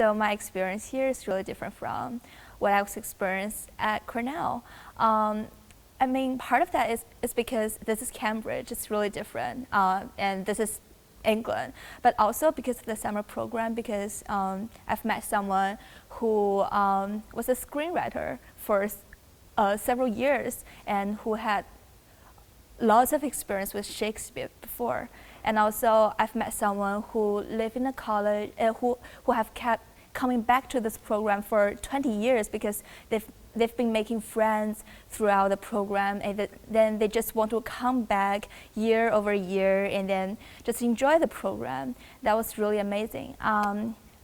So my experience here is really different from what I was experienced at Cornell. I mean, part of that is because this is Cambridge, it's really different, and this is England, but also because of the summer program, because I've met someone who was a screenwriter for several years and who had lots of experience with Shakespeare before. And also I've met someone who lived in a college, who have kept coming back to this program for 20 years because they've been making friends throughout the program, and then they just want to come back year over year and then just enjoy the program. That was really amazing.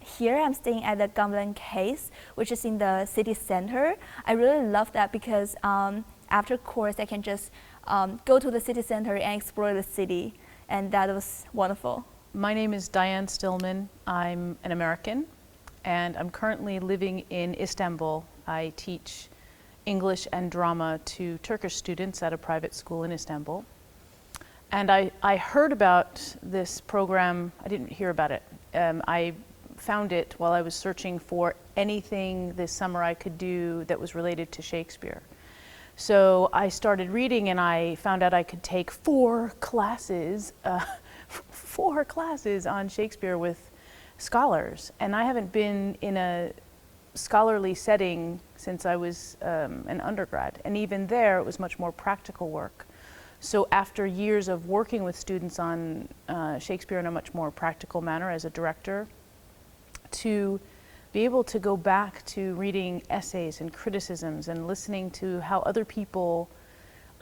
Here I'm staying at the Cumberland Case, which is in the city center. I really love that because after course I can just go to the city center and explore the city, and that was wonderful. My name is Diane Stillman. I'm an American, and I'm currently living in Istanbul. I teach English and drama to Turkish students at a private school in Istanbul. And I heard about this program. I didn't hear about it. I found it while I was searching for anything this summer I could do that was related to Shakespeare. So I started reading, and I found out I could take 4 classes, 4 classes on Shakespeare with scholars. And I haven't been in a scholarly setting since I was an undergrad, and even there it was much more practical work. So after years of working with students on Shakespeare in a much more practical manner as a director, to be able to go back to reading essays and criticisms and listening to how other people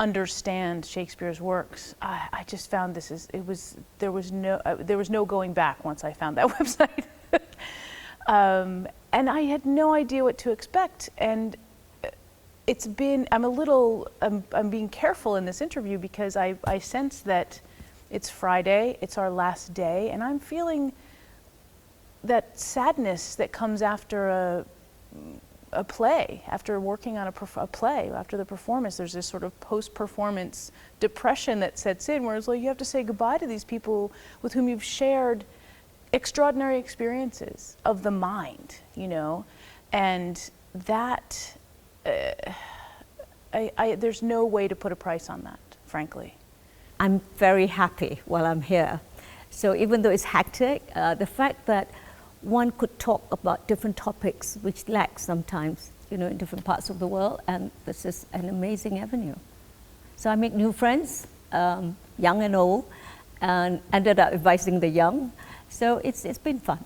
understand Shakespeare's works, I just found there was no going back once I found that website. And I had no idea what to expect. And I'm being careful in this interview because I sense that it's Friday, it's our last day, and I'm feeling that sadness that comes after a play, after working on a play, after the performance. There's this sort of post-performance depression that sets in, where it's like you have to say goodbye to these people with whom you've shared extraordinary experiences of the mind, you know, and that there's no way to put a price on that, frankly. I'm very happy while I'm here. So even though it's hectic, the fact that one could talk about different topics which lack sometimes, you know, in different parts of the world, and this is an amazing avenue. So I make new friends, young and old, and ended up advising the young. So it's been fun.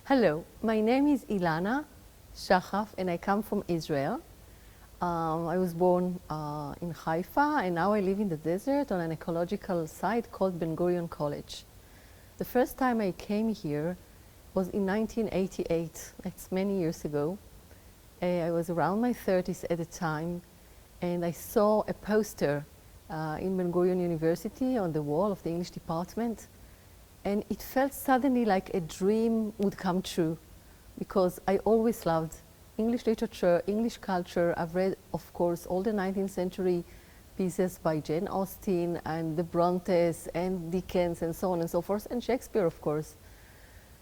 Hello, my name is Ilana Shachaf, and I come from Israel. I was born in Haifa, and now I live in the desert on an ecological site called Ben Gurion College. The first time I came here was in 1988. That's many years ago. I was around my 30s at the time, and I saw a poster in Ben Gurion University on the wall of the English department, and it felt suddenly like a dream would come true, because I always loved English literature, English culture. I've read, of course, all the 19th century pieces by Jane Austen and the Brontes and Dickens and so on and so forth, and Shakespeare, of course.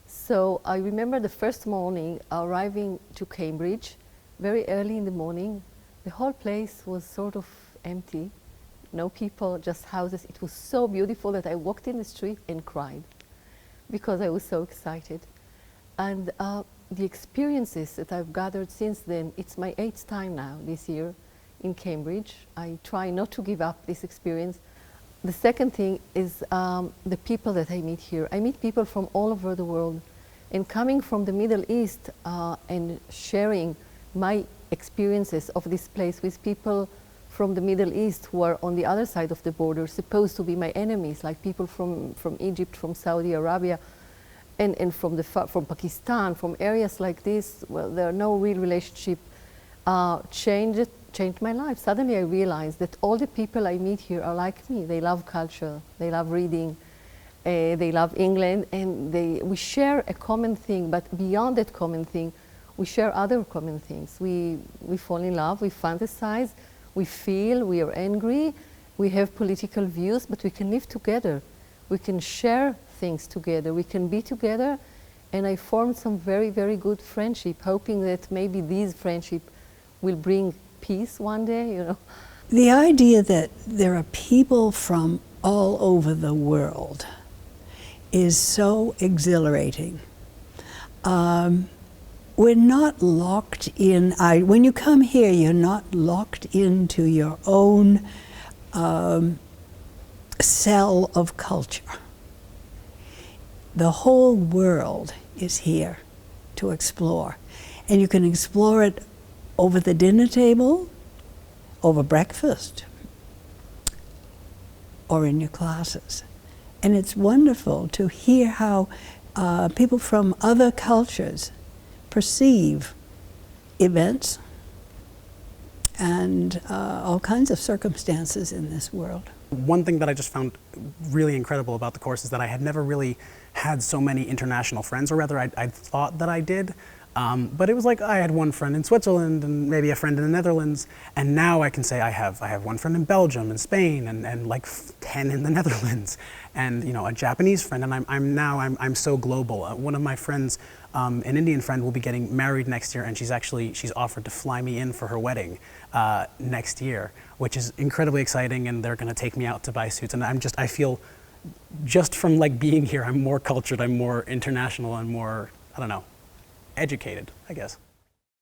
So I remember the first morning arriving to Cambridge, very early in the morning. The whole place was sort of empty, no people, just houses. It was so beautiful that I walked in the street and cried because I was so excited. And the experiences that I've gathered since then, it's my 8th time now this year in Cambridge. I try not to give up this experience. The second thing is the people that I meet here. I meet people from all over the world, and coming from the Middle East and sharing my experiences of this place with people from the Middle East who are on the other side of the border, supposed to be my enemies, like people from Egypt, from Saudi Arabia, and from Pakistan, from areas like this. Well, there are no real relationship. Changed my life. Suddenly I realized that all the people I meet here are like me. They love culture, they love reading, they love England, and we share a common thing, but beyond that common thing, we share other common things. We fall in love, we fantasize, we feel, we are angry, we have political views, but we can live together. We can share things together, we can be together, And I formed some very, very good friendship, hoping that maybe these friendship will bring peace one day, you know. The idea that there are people from all over the world is so exhilarating. We're not locked in, when you come here, you're not locked into your own cell of culture. The whole world is here to explore. And you can explore it over the dinner table, over breakfast, or in your classes. And it's wonderful to hear how people from other cultures perceive events and all kinds of circumstances in this world. One thing that I just found really incredible about the course is that I had never really had so many international friends, or rather I thought that I did. But it was like I had one friend in Switzerland and maybe a friend in the Netherlands, and now I can say I have one friend in Belgium and Spain and like 10 in the Netherlands, and you know, a Japanese friend, and I'm so global. One of my friends, an Indian friend, will be getting married next year, and she's offered to fly me in for her wedding next year, which is incredibly exciting, and they're going to take me out to buy suits, and I feel just from like being here, I'm more cultured, I'm more international, and more, I don't know, educated, I guess.